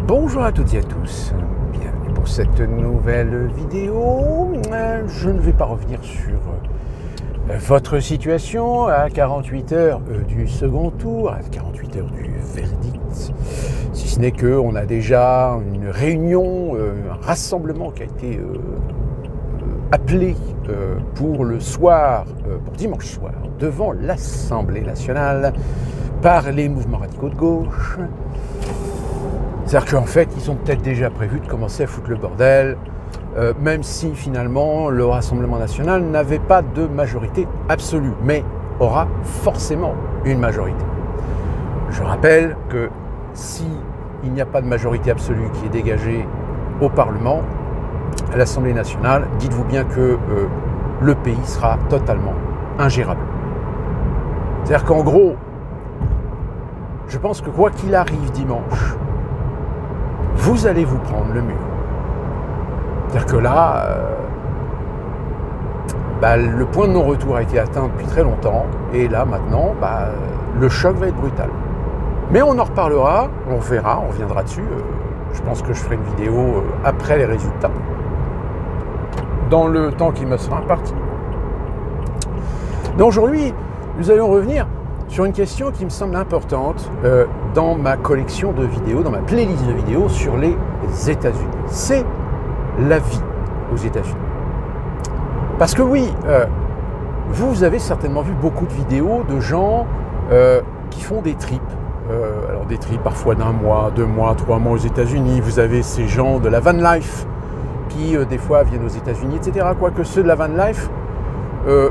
Bonjour à toutes et à tous, bienvenue pour cette nouvelle vidéo. Je ne vais pas revenir sur votre situation à 48 heures du second tour, à 48 heures du verdict, si ce n'est qu'on a déjà une réunion, un rassemblement qui a été appelé pour le soir, pour dimanche soir, devant l'Assemblée nationale par les mouvements radicaux de gauche. C'est-à-dire qu'en fait, ils ont peut-être déjà prévu de commencer à foutre le bordel, même si finalement le Rassemblement national n'avait pas de majorité absolue, mais aura forcément une majorité. Je rappelle que s'il n'y a pas de majorité absolue qui est dégagée au Parlement, à l'Assemblée nationale, dites-vous bien que le pays sera totalement ingérable. C'est-à-dire qu'en gros, je pense que quoi qu'il arrive dimanche, vous allez vous prendre le mur. C'est-à-dire que là, le point de non-retour a été atteint depuis très longtemps, et là maintenant, le choc va être brutal. Mais on en reparlera, on verra, on reviendra dessus. Je pense que je ferai une vidéo après les résultats, dans le temps qui me sera imparti. Donc aujourd'hui, nous allons revenir sur une question qui me semble importante dans ma collection de vidéos, dans ma playlist de vidéos sur les États-Unis. C'est la vie aux États-Unis. Parce que oui, vous avez certainement vu beaucoup de vidéos de gens qui font des trips. Alors des trips parfois d'1 mois, 2 mois, 3 mois aux États-Unis. Vous avez ces gens de la van life qui des fois viennent aux États-Unis, etc. Quoique ceux de la van life,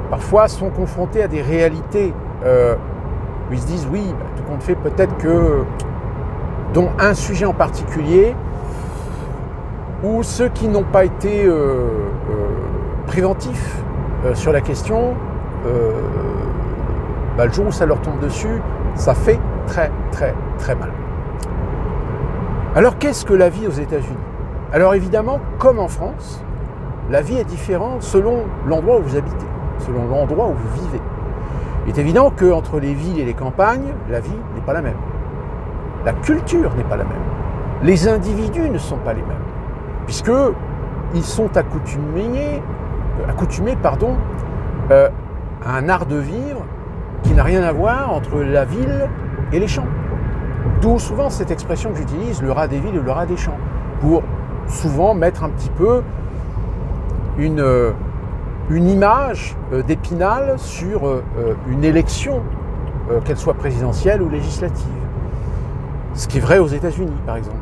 parfois sont confrontés à des réalités où ils se disent oui, tout compte fait, peut-être que, dont un sujet en particulier, où ceux qui n'ont pas été préventifs sur la question, le jour où ça leur tombe dessus, ça fait très très très mal. Alors qu'est-ce que la vie aux États-Unis ? Alors évidemment, comme en France, la vie est différente selon l'endroit où vous habitez, selon l'endroit où vous vivez. Il est évident qu'entre les villes et les campagnes, la vie n'est pas la même. La culture n'est pas la même. Les individus ne sont pas les mêmes, puisqu'ils sont accoutumés à un art de vivre qui n'a rien à voir entre la ville et les champs. D'où souvent cette expression que j'utilise, le rat des villes et le rat des champs, pour souvent mettre un petit peu une image d'Épinal sur une élection, qu'elle soit présidentielle ou législative. Ce qui est vrai aux États-Unis, par exemple.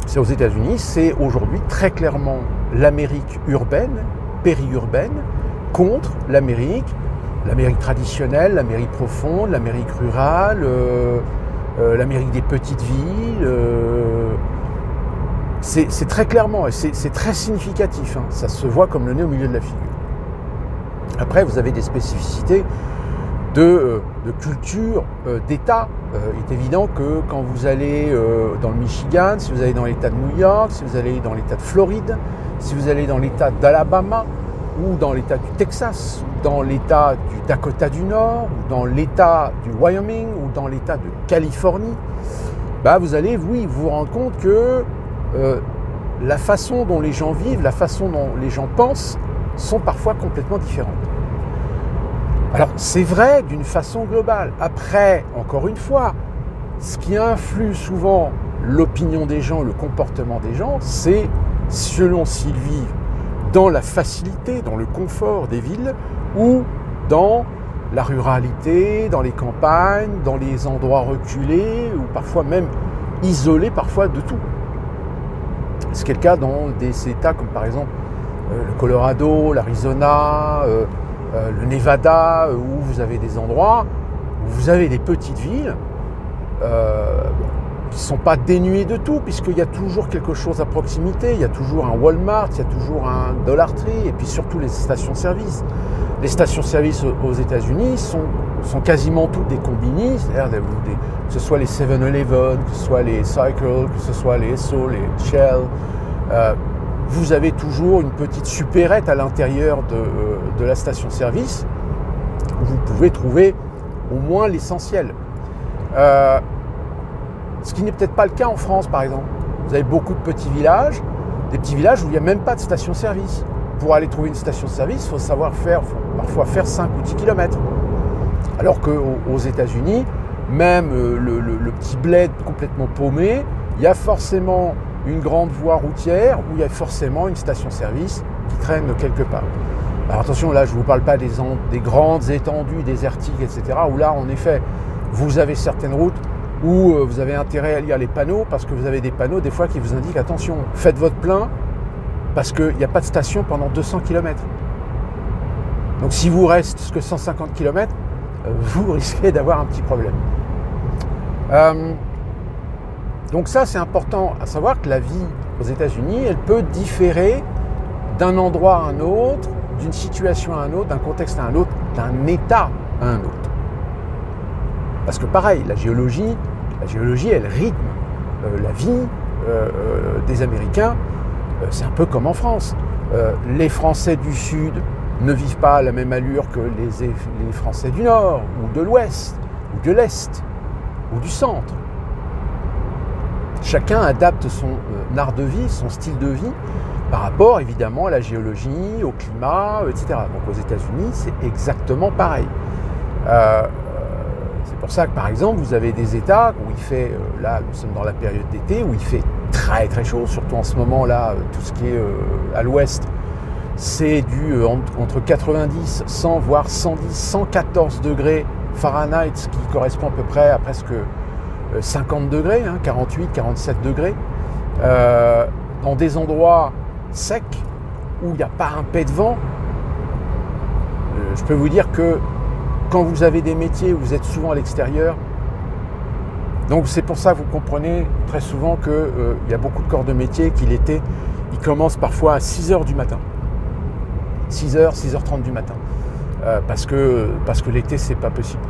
C'est aux États-Unis, c'est aujourd'hui très clairement l'Amérique urbaine, périurbaine, contre l'Amérique traditionnelle, l'Amérique profonde, l'Amérique rurale, l'Amérique des petites villes. C'est très clairement, et c'est très significatif, hein. Ça se voit comme le nez au milieu de la figure. Après, vous avez des spécificités de culture, d'État. Il est évident que quand vous allez dans le Michigan, si vous allez dans l'État de New York, si vous allez dans l'État de Floride, si vous allez dans l'État d'Alabama, ou dans l'État du Texas, ou dans l'État du Dakota du Nord, ou dans l'État du Wyoming, ou dans l'État de Californie, vous allez, vous rendre compte que la façon dont les gens vivent, la façon dont les gens pensent sont parfois complètement différentes. Alors c'est vrai d'une façon globale. Après, encore une fois, ce qui influe souvent l'opinion des gens, le comportement des gens, c'est selon s'ils vivent dans la facilité, dans le confort des villes ou dans la ruralité, dans les campagnes, dans les endroits reculés ou parfois même isolés parfois de tout. Ce qui est le cas dans des États comme par exemple le Colorado, l'Arizona, le Nevada, où vous avez des endroits où vous avez des petites villes qui ne sont pas dénuées de tout, puisqu'il y a toujours quelque chose à proximité, il y a toujours un Walmart, il y a toujours un Dollar Tree, et puis surtout les stations-service. Les stations-service aux États-Unis sont quasiment toutes des combini, c'est-à-dire que ce soit les 7-Eleven, que ce soit les Cycle, que ce soit les Esso, les Shell, vous avez toujours une petite supérette à l'intérieur de la station-service où vous pouvez trouver au moins l'essentiel. Ce qui n'est peut-être pas le cas en France, par exemple. Vous avez beaucoup de petits villages, des petits villages où il n'y a même pas de station-service. Pour aller trouver une station-service, il faut savoir parfois faire 5 ou 10 km. Alors qu'aux États-Unis, même le petit bled complètement paumé, il y a forcément une grande voie routière où il y a forcément une station-service qui traîne quelque part. Alors attention, là je ne vous parle pas des grandes étendues désertiques, etc. Où là, en effet, vous avez certaines routes où vous avez intérêt à lire les panneaux parce que vous avez des panneaux des fois qui vous indiquent attention, faites votre plein parce qu'il n'y a pas de station pendant 200 km. Donc si vous reste que 150 km, vous risquez d'avoir un petit problème. Donc ça, c'est important à savoir que la vie aux États-Unis, elle peut différer d'un endroit à un autre, d'une situation à un autre, d'un contexte à un autre, d'un état à un autre. Parce que pareil, la géologie, elle rythme la vie des Américains. C'est un peu comme en France. Les Français du Sud ne vivent pas à la même allure que les Français du Nord, ou de l'Ouest, ou de l'Est, ou du Centre. Chacun adapte son art de vie, son style de vie, par rapport évidemment à la géologie, au climat, etc. Donc aux États-Unis, c'est exactement pareil. C'est pour ça que par exemple, vous avez des États où il fait, là nous sommes dans la période d'été, où il fait très très chaud, surtout en ce moment là, tout ce qui est à l'ouest, c'est entre 90, 100, voire 110, 114 degrés Fahrenheit, ce qui correspond à peu près à presque 50 degrés, 48, 47 degrés, dans des endroits secs où il n'y a pas un pet de vent. Je peux vous dire que quand vous avez des métiers où vous êtes souvent à l'extérieur, donc c'est pour ça que vous comprenez très souvent qu'il y a beaucoup de corps de métier qui l'été, ils commencent parfois à 6h du matin. 6h, 6h30 du matin. Parce que l'été, c'est pas possible.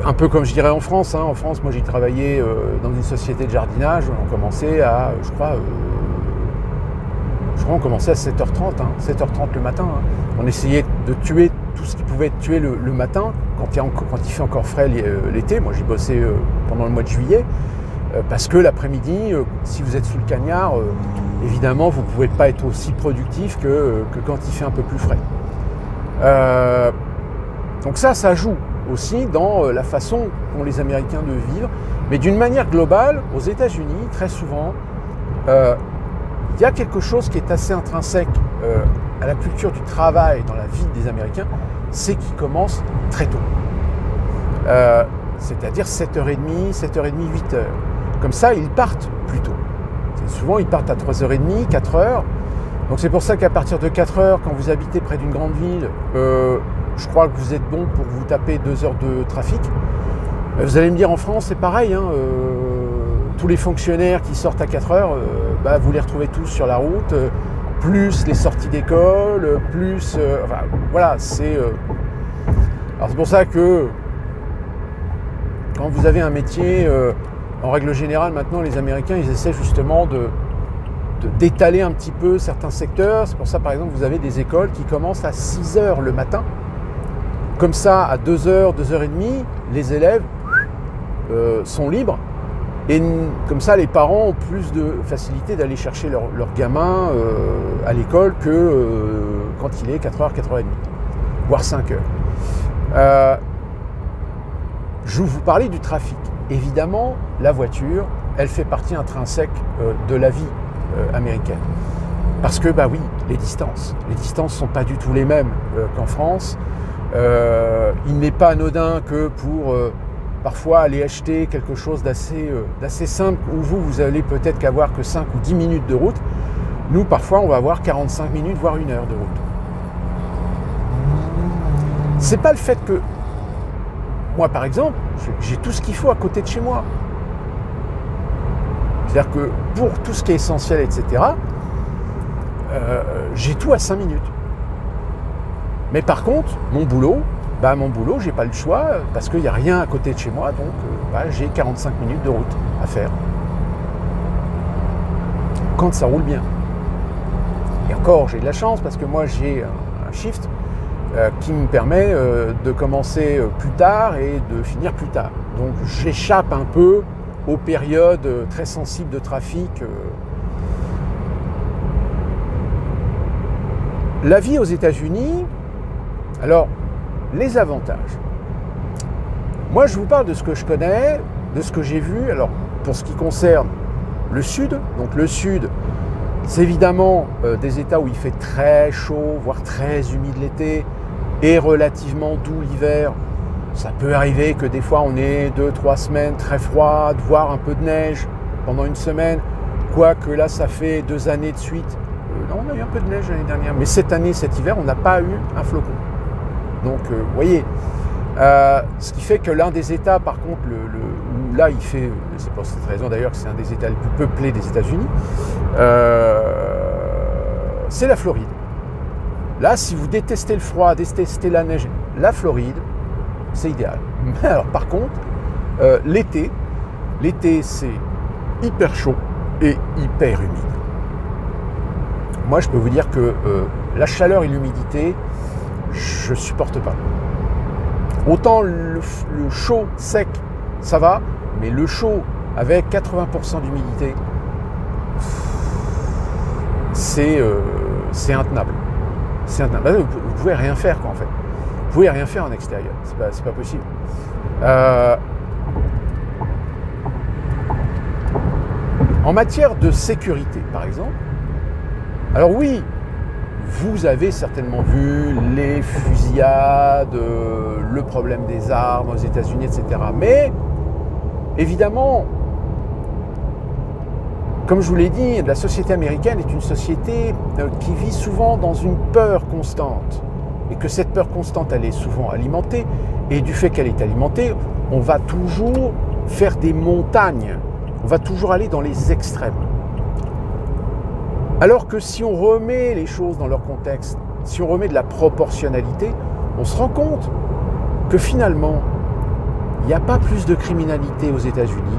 Un peu comme je dirais en France. En France, moi j'ai travaillé dans une société de jardinage. On commençait à, je crois on commençait à 7h30, 7h30 le matin. On essayait de tuer tout ce qui pouvait être tué le matin, quand il fait encore frais l'été. Moi j'ai bossé pendant le mois de juillet, parce que l'après-midi, si vous êtes sous le cagnard, évidemment vous ne pouvez pas être aussi productif que quand il fait un peu plus frais. Donc ça joue aussi dans la façon qu'ont les Américains de vivre. Mais d'une manière globale, aux États-Unis, très souvent, il y a quelque chose qui est assez intrinsèque à la culture du travail dans la vie des Américains, c'est qu'ils commencent très tôt. C'est-à-dire 7h30, 7h30, 8h. Comme ça, ils partent plus tôt. Souvent, ils partent à 3h30, 4h. Donc c'est pour ça qu'à partir de 4h, quand vous habitez près d'une grande ville, je crois que vous êtes bon pour vous taper 2 heures de trafic. Vous allez me dire, en France, c'est pareil. Tous les fonctionnaires qui sortent à 4h, vous les retrouvez tous sur la route, plus les sorties d'école, plus... voilà, c'est... Alors c'est pour ça que quand vous avez un métier, en règle générale, maintenant, les Américains, ils essaient justement d'étaler un petit peu certains secteurs. C'est pour ça, par exemple, vous avez des écoles qui commencent à 6h le matin. Comme ça, à 2h, 2h30, les élèves sont libres. Et comme ça, les parents ont plus de facilité d'aller chercher leurs gamins à l'école que quand il est 4h, 4h30, voire 5h. Je vous parlais du trafic. Évidemment, la voiture, elle fait partie intrinsèque de la vie américaine. Parce que, oui, les distances ne sont pas du tout les mêmes qu'en France. Il n'est pas anodin que pour parfois aller acheter quelque chose d'assez simple, où vous allez peut-être qu'avoir que 5 ou 10 minutes de route. Nous, parfois, on va avoir 45 minutes, voire 1 heure de route. C'est pas le fait que moi, par exemple, j'ai tout ce qu'il faut à côté de chez moi. C'est-à-dire que pour tout ce qui est essentiel, etc., j'ai tout à 5 minutes. Mais par contre, mon boulot, j'ai pas le choix parce qu'il n'y a rien à côté de chez moi, donc j'ai 45 minutes de route à faire. Quand ça roule bien. Et encore, j'ai de la chance parce que moi, j'ai un shift qui me permet de commencer plus tard et de finir plus tard. Donc j'échappe un peu aux périodes très sensibles de trafic. La vie aux États-Unis, alors, les avantages. Moi, je vous parle de ce que je connais, de ce que j'ai vu. Alors, pour ce qui concerne le Sud, donc le Sud, c'est évidemment des États où il fait très chaud, voire très humide l'été, et relativement doux l'hiver. Ça peut arriver que des fois on ait 2-3 semaines très froides, voire un peu de neige pendant une semaine. Quoique là, ça fait 2 années de suite. Non, on a eu un peu de neige l'année dernière, mais cette année, cet hiver, on n'a pas eu un flocon. Donc, vous voyez, ce qui fait que l'un des États, par contre, où là, il fait, c'est pour cette raison d'ailleurs que c'est un des États les plus peuplés des États-Unis, c'est la Floride. Là, si vous détestez le froid, détestez la neige, la Floride, c'est idéal. Mais alors, par contre, l'été, c'est hyper chaud et hyper humide. Moi, je peux vous dire que la chaleur et l'humidité, je ne supporte pas. Autant le chaud sec, ça va, mais le chaud avec 80% d'humidité, c'est intenable. C'est intenable. Vous pouvez rien faire, quoi, en fait. Vous pouvez rien faire en extérieur. C'est pas possible. En matière de sécurité, par exemple, alors oui, vous avez certainement vu les fusillades, le problème des armes aux États-Unis, etc. Mais, évidemment, comme je vous l'ai dit, la société américaine est une société qui vit souvent dans une peur constante. Et que cette peur constante, elle est souvent alimentée. Et du fait qu'elle est alimentée, on va toujours faire des montagnes. On va toujours aller dans les extrêmes. Alors que si on remet les choses dans leur contexte, si on remet de la proportionnalité, on se rend compte que finalement, il n'y a pas plus de criminalité aux États-Unis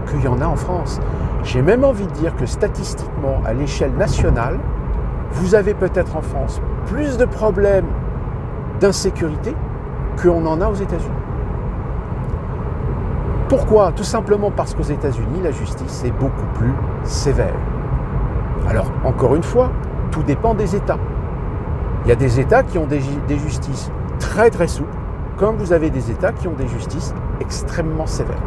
qu'il y en a en France. J'ai même envie de dire que statistiquement, à l'échelle nationale, vous avez peut-être en France plus de problèmes d'insécurité qu'on en a aux États-Unis. Pourquoi ? Tout simplement parce qu'aux États-Unis, la justice est beaucoup plus sévère. Alors, encore une fois, tout dépend des États. Il y a des États qui ont des justices très très souples, comme vous avez des États qui ont des justices extrêmement sévères.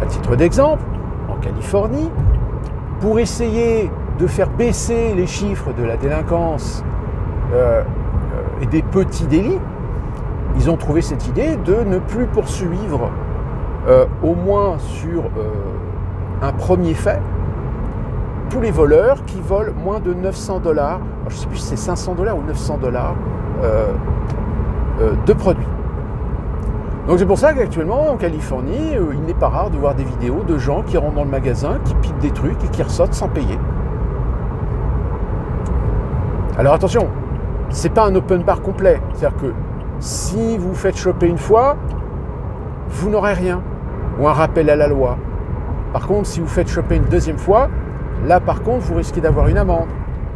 À titre d'exemple, en Californie, pour essayer de faire baisser les chiffres de la délinquance et des petits délits, ils ont trouvé cette idée de ne plus poursuivre au moins sur un premier fait tous les voleurs qui volent moins de $900, je ne sais plus si c'est $500 ou $900 de produits. Donc c'est pour ça qu'actuellement en Californie, il n'est pas rare de voir des vidéos de gens qui rentrent dans le magasin, qui piquent des trucs et qui ressortent sans payer. Alors attention, c'est pas un open bar complet, c'est-à-dire que si vous faites choper une fois, vous n'aurez rien, ou un rappel à la loi. Par contre, si vous faites choper une deuxième fois, là par contre, vous risquez d'avoir une amende.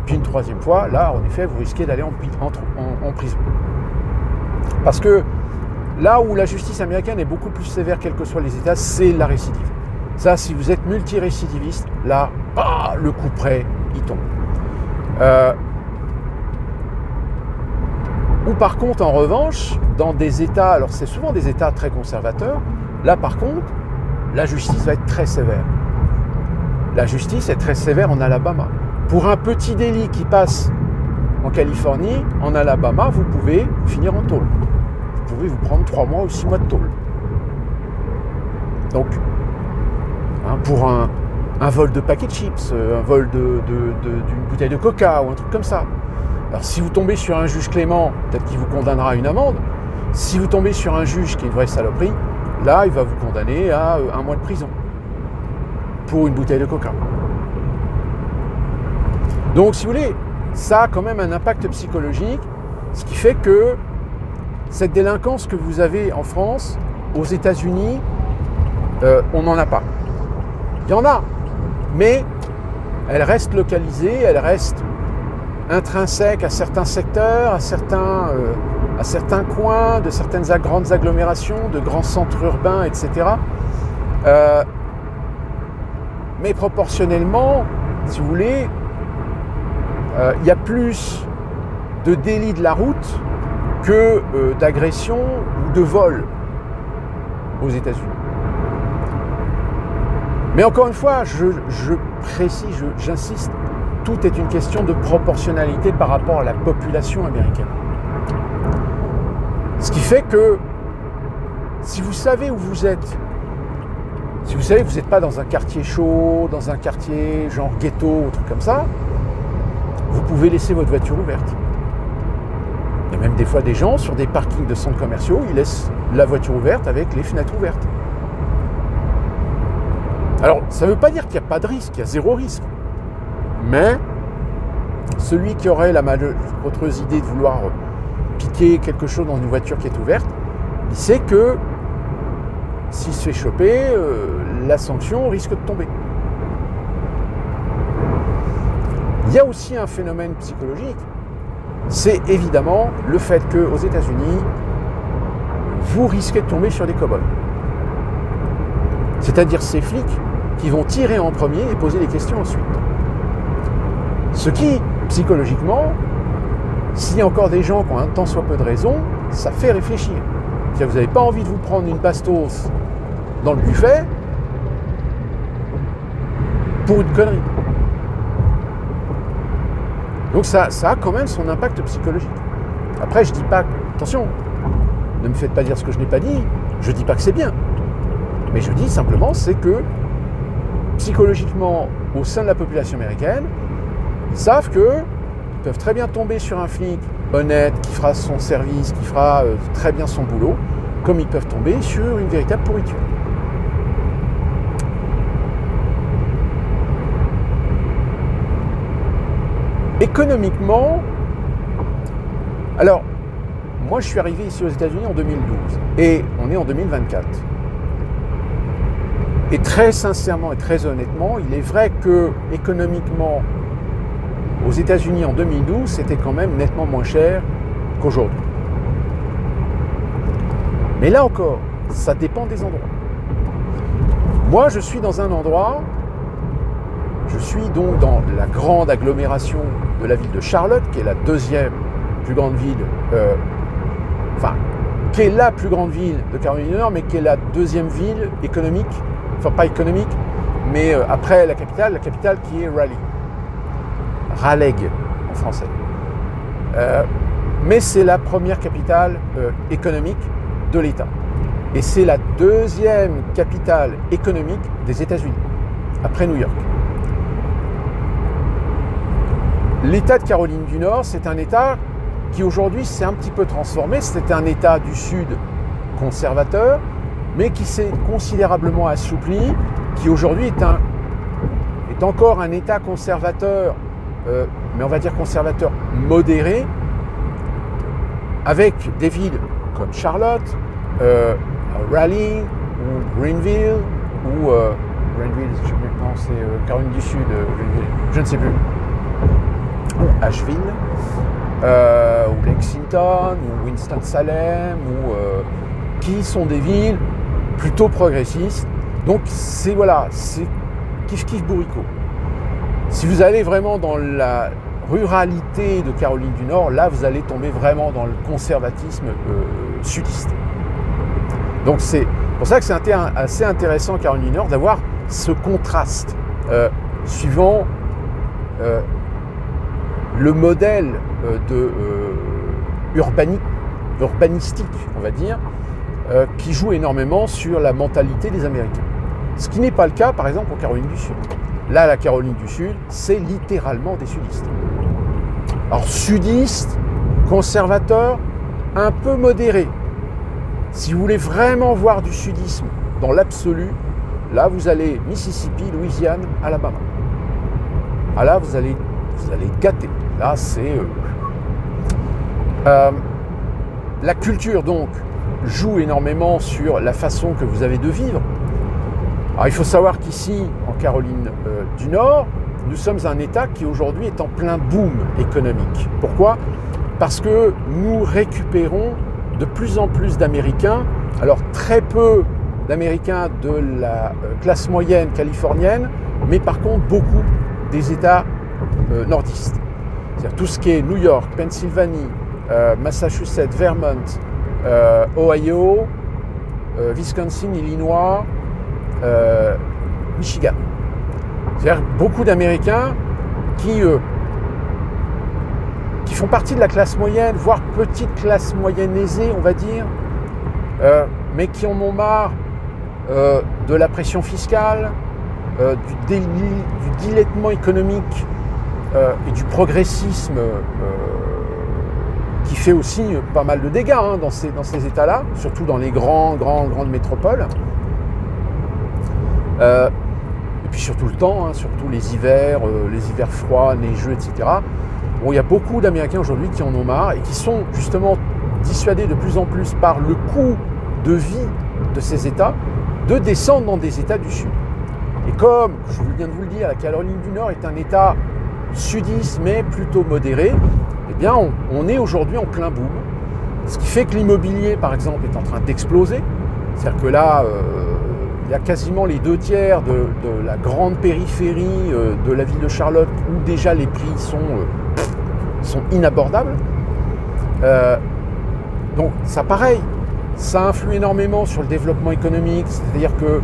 Puis une troisième fois, là en effet, vous risquez d'aller en prison. Parce que là où la justice américaine est beaucoup plus sévère, quels que soient les États, c'est la récidive. Ça, si vous êtes multirécidiviste, là, le coup près, il tombe. Ou par contre, en revanche, dans des États, alors c'est souvent des États très conservateurs, là par contre, la justice va être très sévère. La justice est très sévère en Alabama. Pour un petit délit qui passe en Californie, en Alabama, vous pouvez finir en tôle. Vous pouvez vous prendre 3 mois ou 6 mois de tôle. Donc, pour un vol de paquet de chips, un vol d'une bouteille de coca ou un truc comme ça. Alors si vous tombez sur un juge clément, peut-être qu'il vous condamnera à une amende. Si vous tombez sur un juge qui est une vraie saloperie, là, il va vous condamner à 1 mois de prison pour une bouteille de coca. Donc, si vous voulez, ça a quand même un impact psychologique, ce qui fait que cette délinquance que vous avez en France, aux États-Unis, on n'en a pas. Il y en a, mais elle reste localisée, elle reste intrinsèque à certains secteurs, à certains coins, de certaines grandes agglomérations, de grands centres urbains, etc. Mais proportionnellement, si vous voulez, il y a plus de délits de la route que d'agression ou de vol aux États-Unis. Mais encore une fois, je précise, j'insiste, tout est une question de proportionnalité par rapport à la population américaine. Ce qui fait que si vous savez où vous êtes, si vous savez que vous n'êtes pas dans un quartier chaud, dans un quartier genre ghetto ou truc comme ça, vous pouvez laisser votre voiture ouverte. Il y a même des fois des gens sur des parkings de centres commerciaux, ils laissent la voiture ouverte avec les fenêtres ouvertes. Alors, ça ne veut pas dire qu'il n'y a pas de risque, il y a zéro risque. Mais celui qui aurait la malheureuse idée de vouloir piquer quelque chose dans une voiture qui est ouverte, il sait que s'il se fait choper, la sanction risque de tomber. Il y a aussi un phénomène psychologique, c'est évidemment le fait qu'aux États-Unis, vous risquez de tomber sur des cow-boys. C'est-à-dire ces flics qui vont tirer en premier et poser des questions ensuite. Ce qui, psychologiquement, s'il y a encore des gens qui ont un tant soit peu de raison, ça fait réfléchir. Si vous n'avez pas envie de vous prendre une bastos dans le buffet pour une connerie. Donc ça a quand même son impact psychologique. Après, je dis pas, attention, ne me faites pas dire ce que je n'ai pas dit, je dis pas que c'est bien. Mais je dis simplement, c'est que psychologiquement, au sein de la population américaine, ils savent qu'ils peuvent très bien tomber sur un flic honnête, qui fera son service, qui fera très bien son boulot, comme ils peuvent tomber sur une véritable pourriture. Économiquement, alors, moi je suis arrivé ici aux États-Unis en 2012 et on est en 2024. Et très sincèrement et très honnêtement, il est vrai que économiquement, aux États-Unis en 2012, c'était quand même nettement moins cher qu'aujourd'hui. Mais là encore, ça dépend des endroits. Moi, je suis dans un endroit, je suis donc dans la grande agglomération de la ville de Charlotte, qui est la deuxième plus grande ville, qui est la plus grande ville de Caroline du Nord, mais qui est la deuxième ville économique, enfin pas économique, mais après la capitale qui est Raleigh en français. Mais c'est la première capitale économique de l'État. Et c'est la deuxième capitale économique des États-Unis, après New York. L'État de Caroline du Nord, c'est un État qui aujourd'hui s'est un petit peu transformé. C'était un État du Sud conservateur, mais qui s'est considérablement assoupli, qui aujourd'hui est encore un État conservateur, mais on va dire conservateur modéré, avec des villes comme Charlotte, Raleigh, ou Greenville, ou Greenville, non, c'est Caroline du Sud, Greenville, je ne sais plus, ou Asheville, ou Lexington, ou Winston-Salem, ou qui sont des villes plutôt progressistes. Donc c'est kiff bourricot. Si vous allez vraiment dans la ruralité de Caroline du Nord, là vous allez tomber vraiment dans le conservatisme sudiste. Donc c'est pour ça que c'est assez intéressant Caroline du Nord d'avoir ce contraste suivant le modèle urbanistique, on va dire, qui joue énormément sur la mentalité des Américains. Ce qui n'est pas le cas, par exemple, en Caroline du Sud. Là, la Caroline du Sud, c'est littéralement des sudistes. Alors, sudistes, conservateurs, un peu modérés. Si vous voulez vraiment voir du sudisme dans l'absolu, là, vous allez Mississippi, Louisiane, Alabama. Ah là, vous allez gâter. Là, c'est... la culture, donc, joue énormément sur la façon que vous avez de vivre. Alors, il faut savoir qu'ici, en Caroline du Nord, nous sommes un État qui aujourd'hui est en plein boom économique. Pourquoi ? Parce que nous récupérons de plus en plus d'Américains, alors très peu d'Américains de la classe moyenne californienne, mais par contre beaucoup des États nordistes. C'est-à-dire tout ce qui est New York, Pennsylvanie, Massachusetts, Vermont, Ohio, Wisconsin, Illinois, Michigan. C'est-à-dire beaucoup d'Américains qui font partie de la classe moyenne, voire petite classe moyenne aisée, on va dire, mais qui en ont marre de la pression fiscale, du dilettement économique et du progressisme qui fait aussi pas mal de dégâts dans ces États-là, surtout dans les grandes métropoles. Et puis surtout le temps, surtout les hivers froids, neigeux, etc. Bon, il y a beaucoup d'Américains aujourd'hui qui en ont marre et qui sont justement dissuadés de plus en plus par le coût de vie de ces États de descendre dans des États du Sud. Et comme je viens de vous le dire, la Caroline du Nord est un État sudiste mais plutôt modéré, eh bien on est aujourd'hui en plein boom. Ce qui fait que l'immobilier, par exemple, est en train d'exploser. C'est-à-dire que là, il y a quasiment les 2/3 de la grande périphérie de la ville de Charlotte où déjà les prix sont inabordables. Donc ça pareil, ça influe énormément sur le développement économique, c'est-à-dire que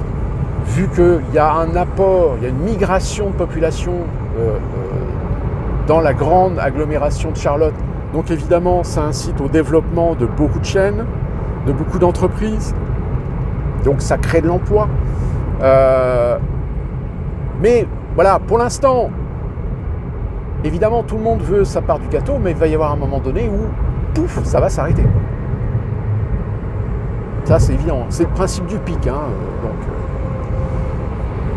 vu qu'il y a un apport, il y a une migration de population dans la grande agglomération de Charlotte, donc évidemment ça incite au développement de beaucoup de chaînes, de beaucoup d'entreprises, donc ça crée de l'emploi. Mais voilà, pour l'instant, évidemment tout le monde veut sa part du gâteau, mais il va y avoir un moment donné où, pouf, ça va s'arrêter. Ça c'est évident, c'est le principe du pic.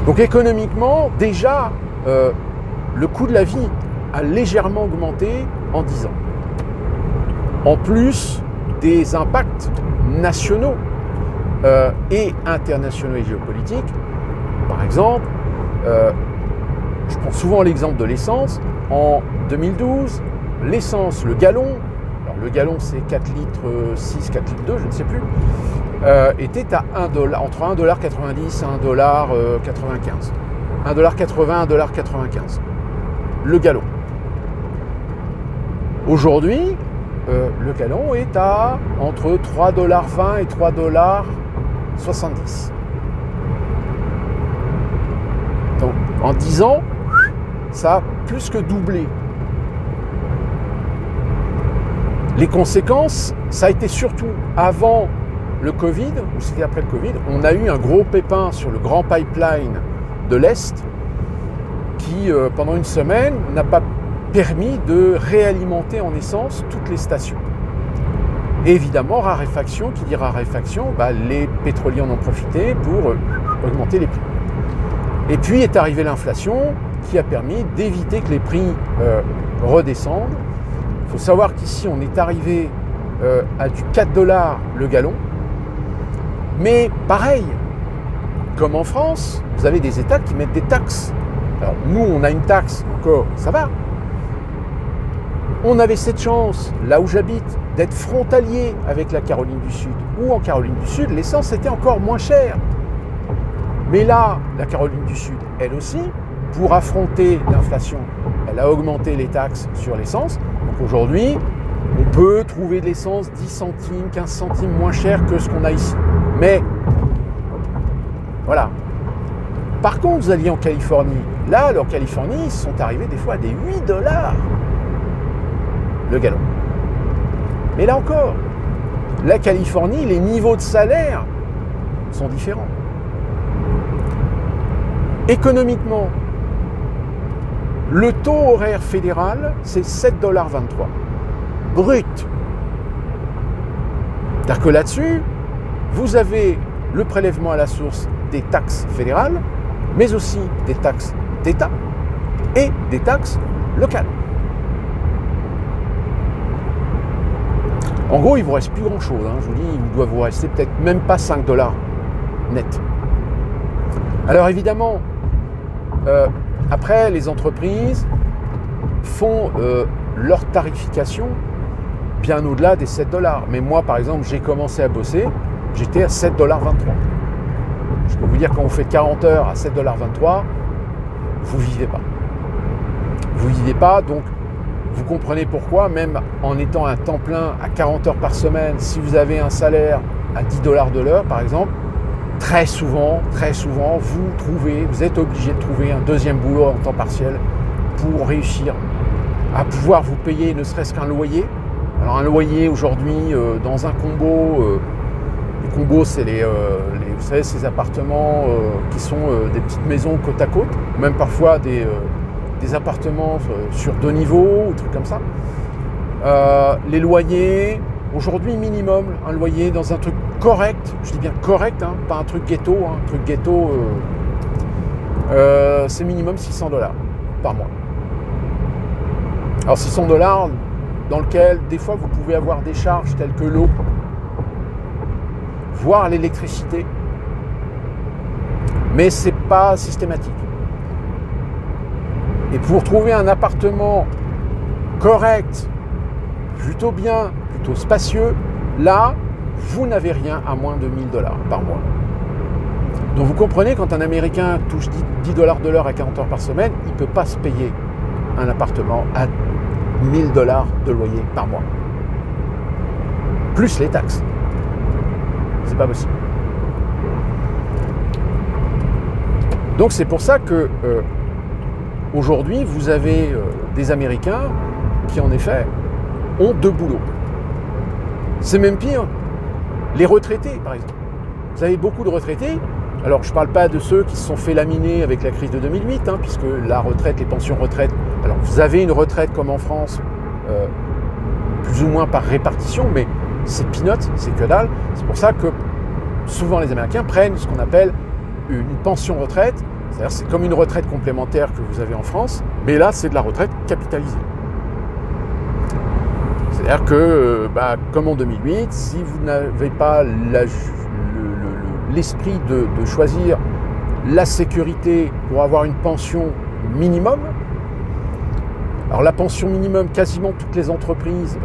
Donc économiquement, déjà, le coût de la vie a légèrement augmenté en 10 ans. En plus des impacts nationaux et internationaux et géopolitiques. Par exemple, je prends souvent l'exemple de l'essence. En 2012, l'essence, le gallon, alors le gallon c'est 4 litres 6, 4 litres 2, je ne sais plus, était à $1, entre 1,90$ et 1,95$. 1,80$, 1,95$. Le gallon. Aujourd'hui, le gallon est à entre 3,20$ et 3,70$. Donc en 10 ans, ça a plus que doublé. Les conséquences, ça a été surtout avant le Covid, ou c'était après le Covid, on a eu un gros pépin sur le grand pipeline de l'Est qui, pendant une semaine, n'a pas permis de réalimenter en essence toutes les stations. Et évidemment, raréfaction, qui dit raréfaction, les pétroliers en ont profité pour augmenter les prix. Et puis est arrivée l'inflation qui a permis d'éviter que les prix redescendent. Il faut savoir qu'ici, on est arrivé à du 4$ le gallon. Mais pareil, comme en France, vous avez des États qui mettent des taxes. Alors nous, on a une taxe, encore, ça va. On avait cette chance, là où j'habite, d'être frontalier avec la Caroline du Sud. Ou en Caroline du Sud, l'essence était encore moins chère. Mais là, la Caroline du Sud, elle aussi, pour affronter l'inflation, elle a augmenté les taxes sur l'essence. Donc aujourd'hui, on peut trouver de l'essence 10 centimes, 15 centimes moins cher que ce qu'on a ici. Mais, voilà. Par contre, vous alliez en Californie. Là, en Californie, ils sont arrivés des fois à des 8$ le gallon. Mais là encore, la Californie, les niveaux de salaire sont différents. Économiquement, le taux horaire fédéral, c'est 7,23$ brut. C'est-à-dire que là-dessus, vous avez le prélèvement à la source des taxes fédérales, mais aussi des taxes d'État et des taxes locales. En gros, il ne vous reste plus grand-chose. Je vous dis, il doit vous rester peut-être même pas 5$ net. Alors évidemment, après, les entreprises font leur tarification bien au-delà des 7$. Mais moi, par exemple, j'ai commencé à bosser, j'étais à 7,23$. Je peux vous dire, quand vous faites 40 heures à 7,23 $, vous ne vivez pas. Vous ne vivez pas, donc vous comprenez pourquoi, même en étant un temps plein à 40 heures par semaine, si vous avez un salaire à 10 $ de l'heure, par exemple, très souvent, vous êtes obligé de trouver un deuxième boulot en temps partiel pour réussir à pouvoir vous payer ne serait-ce qu'un loyer. Alors un loyer aujourd'hui dans un combo, les combos c'est vous savez, ces appartements qui sont des petites maisons côte à côte, même parfois des appartements sur 2 niveaux ou trucs comme ça. Les loyers, aujourd'hui minimum, un loyer dans un truc correct, je dis bien correct, hein, pas un truc ghetto, c'est minimum 600 $ par mois. Alors 600 $ dans lequel des fois vous pouvez avoir des charges telles que l'eau, voire l'électricité, mais c'est pas systématique. Et pour trouver un appartement correct, plutôt bien, plutôt spacieux, là, vous n'avez rien à moins de 1 000 $ par mois. Donc vous comprenez, quand un Américain touche 10 $ de l'heure à 40 heures par semaine, il ne peut pas se payer un appartement à 1 000 $ de loyer par mois. Plus les taxes. C'est pas possible. Donc c'est pour ça que aujourd'hui, vous avez des Américains qui, en effet, ont 2 boulots. C'est même pire. Les retraités, par exemple. Vous avez beaucoup de retraités. Alors, je ne parle pas de ceux qui se sont fait laminer avec la crise de 2008, puisque la retraite, les pensions retraite. Alors, vous avez une retraite comme en France, plus ou moins par répartition, mais c'est peanuts, c'est que dalle. C'est pour ça que souvent les Américains prennent ce qu'on appelle une pension retraite. C'est-à-dire c'est comme une retraite complémentaire que vous avez en France, mais là c'est de la retraite capitalisée. C'est-à-dire que, comme en 2008, si vous n'avez pas l'esprit de choisir la sécurité pour avoir une pension minimum, alors la pension minimum, quasiment toutes les entreprises,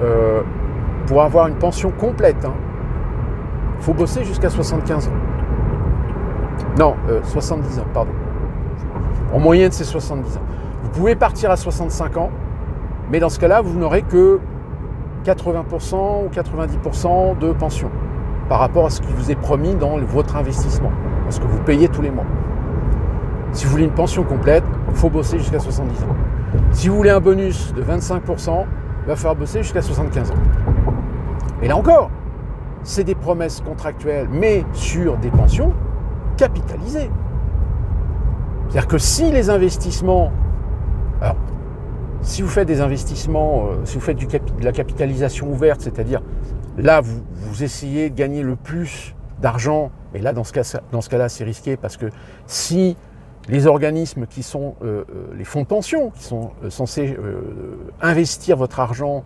pour avoir une pension complète, il faut bosser jusqu'à 75 ans. Non, 70 ans, pardon. En moyenne, c'est 70 ans. Vous pouvez partir à 65 ans, mais dans ce cas-là, vous n'aurez que 80% ou 90% de pension par rapport à ce qui vous est promis dans votre investissement, parce que vous payez tous les mois. Si vous voulez une pension complète, il faut bosser jusqu'à 70 ans. Si vous voulez un bonus de 25%, il va falloir bosser jusqu'à 75 ans. Et là encore, c'est des promesses contractuelles, mais sur des pensions capitalisées. C'est-à-dire que si les investissements... Alors, si vous faites des investissements, si vous faites de la capitalisation ouverte, c'est-à-dire là, vous essayez de gagner le plus d'argent, et là, dans ce cas-là, c'est risqué, parce que si les organismes qui sont les fonds de pension, qui sont censés investir votre argent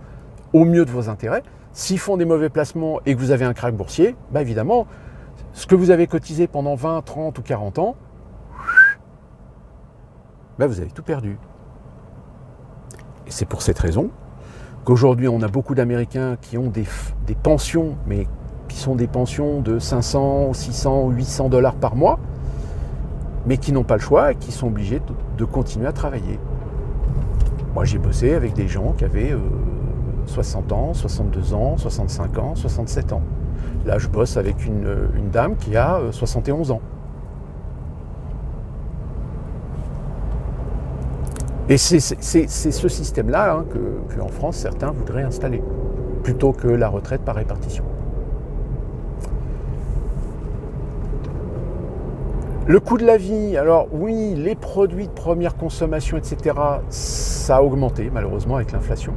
au mieux de vos intérêts, s'ils font des mauvais placements et que vous avez un krach boursier, évidemment, ce que vous avez cotisé pendant 20, 30 ou 40 ans, vous avez tout perdu. Et c'est pour cette raison qu'aujourd'hui, on a beaucoup d'Américains qui ont des pensions, mais qui sont des pensions de 500, 600, 800 $ par mois, mais qui n'ont pas le choix et qui sont obligés de continuer à travailler. Moi, j'ai bossé avec des gens qui avaient 60 ans, 62 ans, 65 ans, 67 ans. Là, je bosse avec une dame qui a 71 ans. Et c'est ce système-là qu'en France, certains voudraient installer, plutôt que la retraite par répartition. Le coût de la vie, alors oui, les produits de première consommation, etc., ça a augmenté malheureusement avec l'inflation.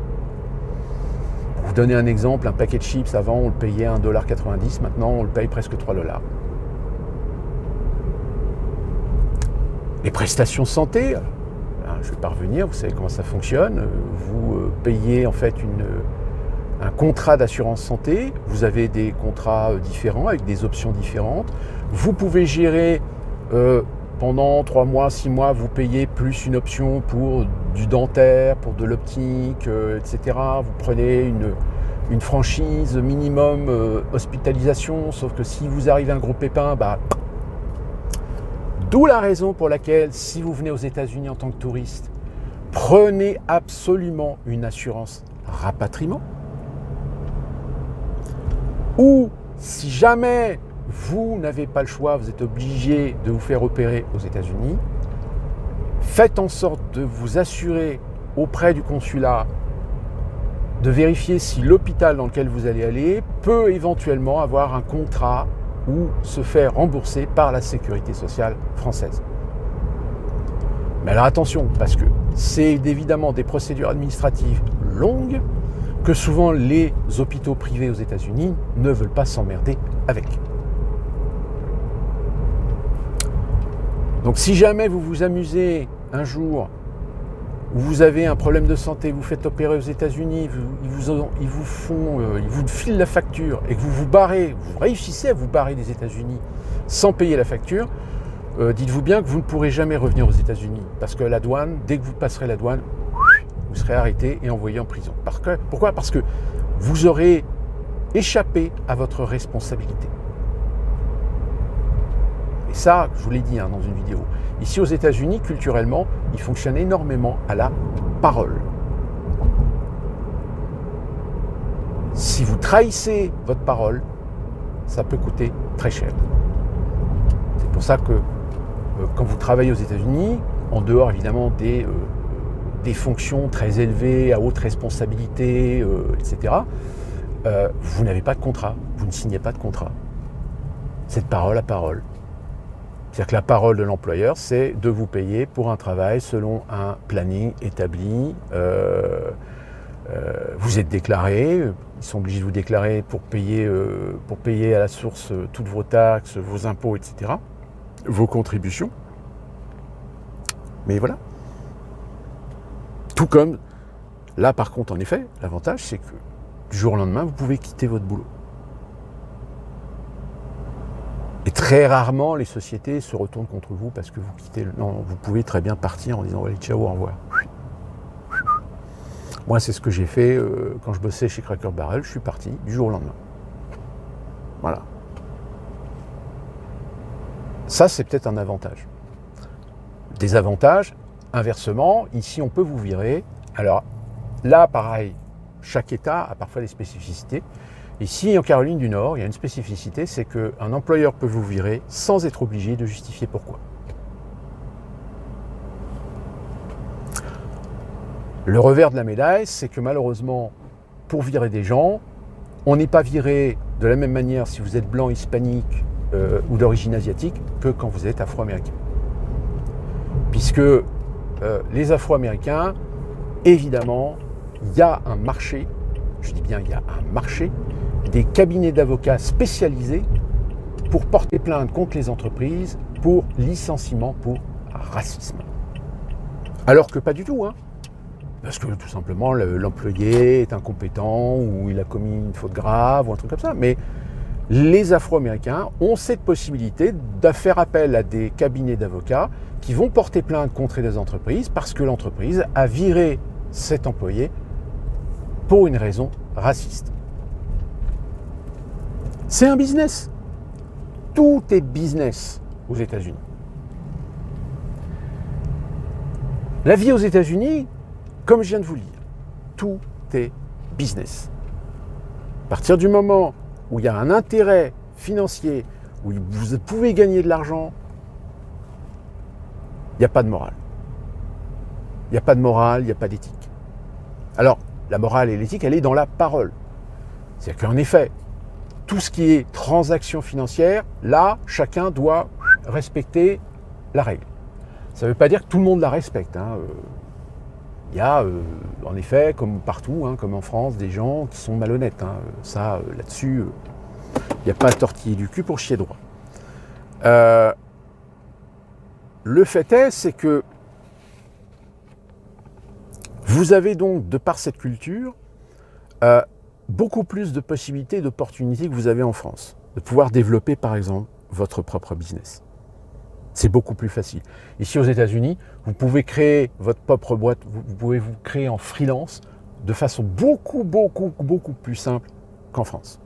Pour vous donner un exemple, un paquet de chips, avant on le payait à 1,90 $, maintenant on le paye presque 3 $. Les prestations santé, je vais pas revenir, vous savez comment ça fonctionne. Vous payez en fait un contrat d'assurance santé, vous avez des contrats différents avec des options différentes. Vous pouvez gérer pendant 3 mois, 6 mois, vous payez plus une option pour du dentaire, pour de l'optique, etc. Vous prenez une franchise minimum hospitalisation, sauf que si vous arrivez à un gros pépin, D'où la raison pour laquelle, si vous venez aux États-Unis en tant que touriste, prenez absolument une assurance rapatriement. Ou si jamais vous n'avez pas le choix, vous êtes obligé de vous faire opérer aux États-Unis, faites en sorte de vous assurer auprès du consulat de vérifier si l'hôpital dans lequel vous allez aller peut éventuellement avoir un contrat ou se faire rembourser par la sécurité sociale française. Mais alors attention, parce que c'est évidemment des procédures administratives longues que souvent les hôpitaux privés aux États-Unis ne veulent pas s'emmerder avec. Donc si jamais vous vous amusez un jour où vous avez un problème de santé, vous faites opérer aux États-Unis, ils vous filent la facture et que vous réussissez à vous barrer des États-Unis sans payer la facture, dites-vous bien que vous ne pourrez jamais revenir aux États-Unis parce que la douane, dès que vous passerez la douane, vous serez arrêté et envoyé en prison. Pourquoi ? Parce que vous aurez échappé à votre responsabilité. Et ça, je vous l'ai dit dans une vidéo. Ici aux États-Unis, culturellement, ils fonctionnent énormément à la parole. Si vous trahissez votre parole, ça peut coûter très cher. C'est pour ça que quand vous travaillez aux États-Unis, en dehors évidemment des fonctions très élevées, à haute responsabilité, etc., vous n'avez pas de contrat, vous ne signez pas de contrat. C'est de parole à parole. C'est-à-dire que la parole de l'employeur, c'est de vous payer pour un travail selon un planning établi. Vous êtes déclaré, ils sont obligés de vous déclarer pour payer à la source toutes vos taxes, vos impôts, etc., vos contributions. Mais voilà. Tout comme, là par contre, en effet, l'avantage, c'est que du jour au lendemain, vous pouvez quitter votre boulot. Et très rarement, les sociétés se retournent contre vous parce que vous quittez. Non, vous pouvez très bien partir en disant allez, ciao, au revoir. Moi, c'est ce que j'ai fait quand je bossais chez Cracker Barrel. Je suis parti du jour au lendemain. Voilà. Ça, c'est peut-être un avantage. Des avantages, inversement, ici, on peut vous virer. Alors là, pareil, chaque État a parfois des spécificités. Ici, en Caroline du Nord, il y a une spécificité, c'est qu'un employeur peut vous virer sans être obligé de justifier pourquoi. Le revers de la médaille, c'est que malheureusement, pour virer des gens, on n'est pas viré de la même manière si vous êtes blanc, hispanique ou d'origine asiatique que quand vous êtes afro-américain. Puisque les afro-américains, évidemment, il y a un marché, je dis bien il y a un marché, des cabinets d'avocats spécialisés pour porter plainte contre les entreprises pour licenciement pour racisme. Alors que pas du tout, parce que tout simplement l'employé est incompétent ou il a commis une faute grave ou un truc comme ça. Mais les Afro-Américains ont cette possibilité de faire appel à des cabinets d'avocats qui vont porter plainte contre les entreprises parce que l'entreprise a viré cet employé pour une raison raciste. C'est un business. Tout est business aux États-Unis. La vie aux États-Unis, comme je viens de vous le dire, tout est business. À partir du moment où il y a un intérêt financier, où vous pouvez gagner de l'argent, il n'y a pas de morale. Il n'y a pas de morale, il n'y a pas d'éthique. Alors, la morale et l'éthique, elle est dans la parole. C'est-à-dire qu'en effet, tout ce qui est transaction financière, là, chacun doit respecter la règle. Ça ne veut pas dire que tout le monde la respecte. Il y a, en effet, comme partout, comme en France, des gens qui sont malhonnêtes. Ça, là-dessus, il n'y a pas à tortiller du cul pour chier droit. Le fait est, c'est que vous avez donc, de par cette culture, beaucoup plus de possibilités et d'opportunités que vous avez en France. De pouvoir développer, par exemple, votre propre business. C'est beaucoup plus facile. Ici, aux États-Unis, vous pouvez créer votre propre boîte, vous pouvez vous créer en freelance de façon beaucoup plus simple qu'en France.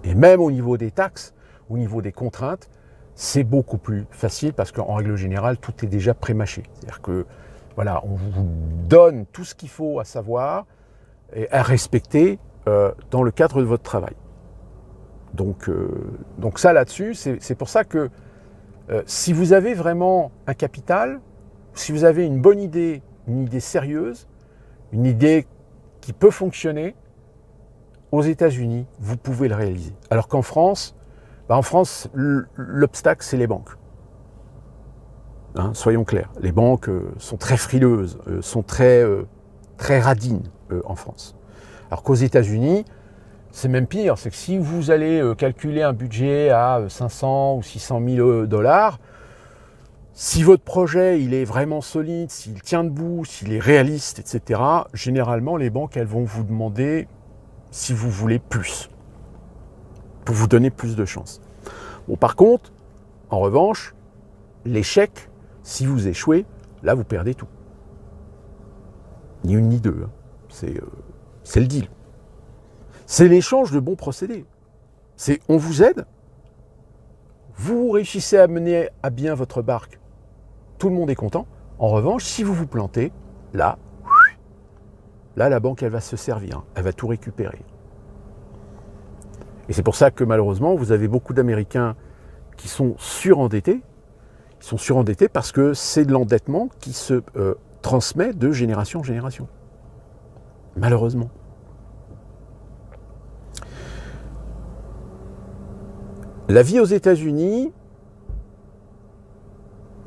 Et même au niveau des taxes, au niveau des contraintes, c'est beaucoup plus facile parce qu'en règle générale, tout est déjà pré-mâché. C'est-à-dire que, voilà, on vous donne tout ce qu'il faut à savoir et à respecter dans le cadre de votre travail. Donc ça là-dessus, c'est pour ça que si vous avez vraiment un capital, si vous avez une bonne idée, une idée sérieuse, une idée qui peut fonctionner, aux États-Unis, vous pouvez le réaliser. Alors qu'en France, l'obstacle, c'est les banques. Hein, soyons clairs, les banques sont très frileuses, sont très radines en France. Alors qu'aux États-Unis, c'est même pire, c'est que si vous allez calculer un budget à 500 ou 600 000 $, si votre projet il est vraiment solide, s'il tient debout, s'il est réaliste, etc., généralement les banques elles vont vous demander si vous voulez plus, pour vous donner plus de chance. Bon, par contre, en revanche, l'échec, si vous échouez, là vous perdez tout. Ni une ni deux, hein. C'est le deal. C'est l'échange de bons procédés. C'est on vous aide, vous réussissez à mener à bien votre barque, tout le monde est content. En revanche, si vous vous plantez, là, la banque, elle va se servir, elle va tout récupérer. Et c'est pour ça que malheureusement, vous avez beaucoup d'Américains qui sont surendettés. Ils sont surendettés parce que c'est de l'endettement qui se transmet de génération en génération. Malheureusement. La vie aux États-Unis,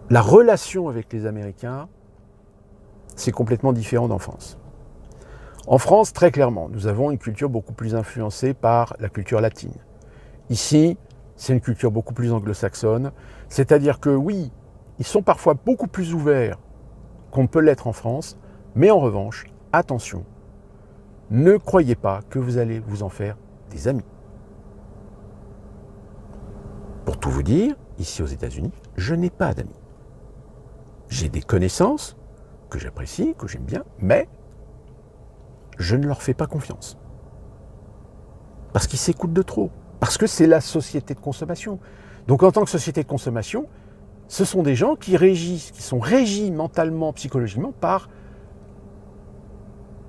la relation avec les Américains, c'est complètement différent d'en France. En France, très clairement, nous avons une culture beaucoup plus influencée par la culture latine. Ici, c'est une culture beaucoup plus anglo-saxonne, c'est-à-dire que oui, ils sont parfois beaucoup plus ouverts qu'on peut l'être en France, mais en revanche, attention, ne croyez pas que vous allez vous en faire des amis. Pour tout vous dire, ici aux États-Unis, je n'ai pas d'amis. J'ai des connaissances que j'apprécie, que j'aime bien, mais je ne leur fais pas confiance. Parce qu'ils s'écoutent de trop. Parce que c'est la société de consommation. Donc en tant que société de consommation, ce sont des gens qui sont régis mentalement, psychologiquement par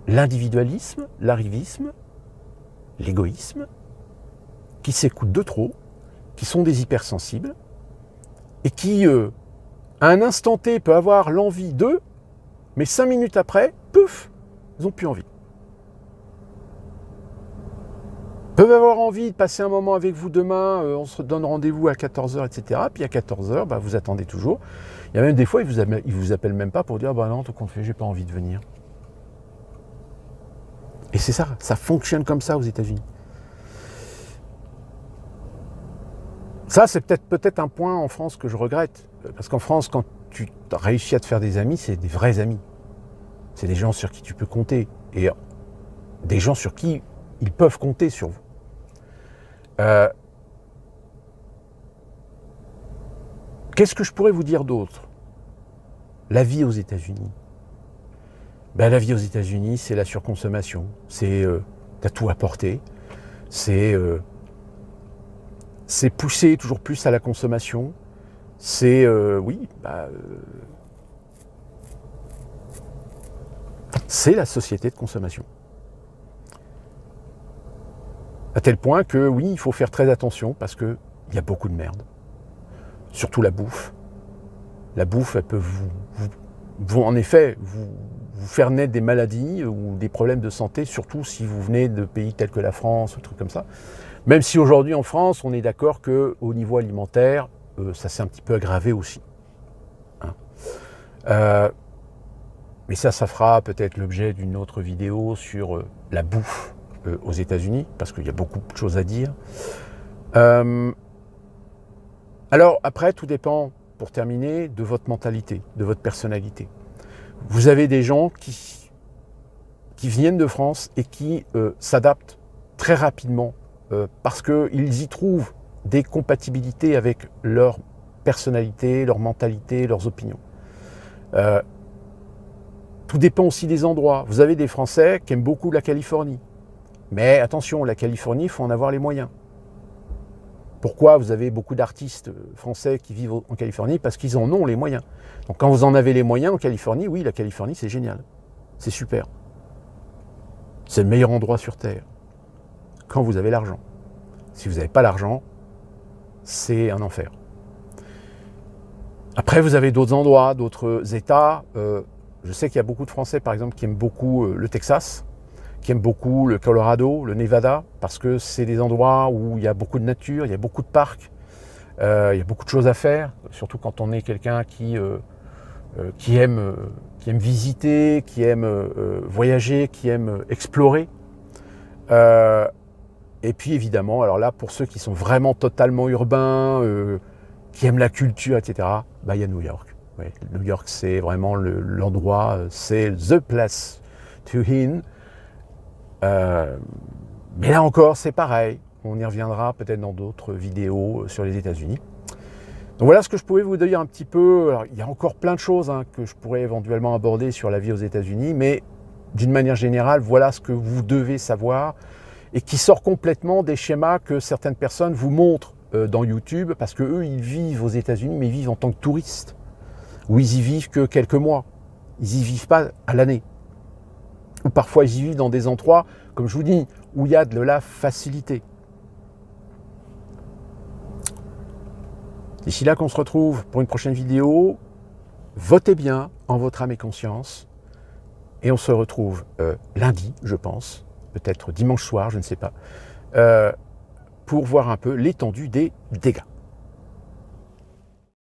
l'individualisme, l'arrivisme, l'égoïsme, qui s'écoutent de trop, qui sont des hypersensibles, et qui, à un instant T, peuvent avoir l'envie d'eux, mais 5 minutes après, pouf, ils n'ont plus envie. Peuvent avoir envie de passer un moment avec vous demain, on se donne rendez-vous à 14h, etc. Puis à 14h, vous attendez toujours. Il y a même des fois, ils vous appellent même pas pour dire non, tout compte fait, j'ai pas envie de venir. Et c'est ça fonctionne comme ça aux États-Unis. Ça, c'est peut-être un point en France que je regrette. Parce qu'en France, quand tu as réussi à te faire des amis, c'est des vrais amis. C'est des gens sur qui tu peux compter. Et des gens sur qui ils peuvent compter sur vous. Qu'est-ce que je pourrais vous dire d'autre ? La vie aux États-Unis. La vie aux États-Unis, c'est la surconsommation. C'est t'as tout à porter. C'est pousser toujours plus à la consommation. C'est c'est la société de consommation. À tel point que oui, il faut faire très attention parce qu'il y a beaucoup de merde. Surtout la bouffe. La bouffe, elle peut vous faire naître des maladies ou des problèmes de santé, surtout si vous venez de pays tels que la France, ou trucs comme ça. Même si aujourd'hui en France, on est d'accord qu'au niveau alimentaire, ça s'est un petit peu aggravé aussi. Hein. Mais ça fera peut-être l'objet d'une autre vidéo sur la bouffe aux États-Unis, parce qu'il y a beaucoup de choses à dire. Alors après, tout dépend, pour terminer, de votre mentalité, de votre personnalité. Vous avez des gens qui viennent de France et qui s'adaptent très rapidement parce qu'ils y trouvent des compatibilités avec leur personnalité, leur mentalité, leurs opinions. Tout dépend aussi des endroits. Vous avez des Français qui aiment beaucoup la Californie. Mais attention, la Californie, il faut en avoir les moyens. Pourquoi vous avez beaucoup d'artistes français qui vivent en Californie? Parce qu'ils en ont les moyens. Donc quand vous en avez les moyens en Californie, oui, la Californie, c'est génial. C'est super. C'est le meilleur endroit sur Terre. Quand vous avez l'argent. Si vous n'avez pas l'argent, c'est un enfer. Après, vous avez d'autres endroits, d'autres États. Je sais qu'il y a beaucoup de Français, par exemple, qui aiment beaucoup le Texas, qui aiment beaucoup le Colorado, le Nevada, parce que c'est des endroits où il y a beaucoup de nature, il y a beaucoup de parcs, il y a beaucoup de choses à faire, surtout quand on est quelqu'un qui aime visiter, qui aime voyager, qui aime explorer. Et puis évidemment, alors là, pour ceux qui sont vraiment totalement urbains, qui aiment la culture, etc., bah, il y a New York. Ouais, New York, c'est vraiment l'endroit, c'est the place to in. Mais là encore, c'est pareil. On y reviendra peut-être dans d'autres vidéos sur les États-Unis. Donc voilà ce que je pouvais vous dire un petit peu. Alors, il y a encore plein de choses que je pourrais éventuellement aborder sur la vie aux États-Unis, mais d'une manière générale, voilà ce que vous devez savoir et qui sort complètement des schémas que certaines personnes vous montrent dans YouTube, parce qu'eux, ils vivent aux États-Unis, mais ils vivent en tant que touristes, ou ils y vivent que quelques mois. Ils y vivent pas à l'année. Ou parfois, ils y vivent dans des endroits, comme je vous dis, où il y a de la facilité. D'ici là qu'on se retrouve pour une prochaine vidéo, votez bien en votre âme et conscience, et on se retrouve lundi, je pense, peut-être dimanche soir, je ne sais pas, pour voir un peu l'étendue des dégâts.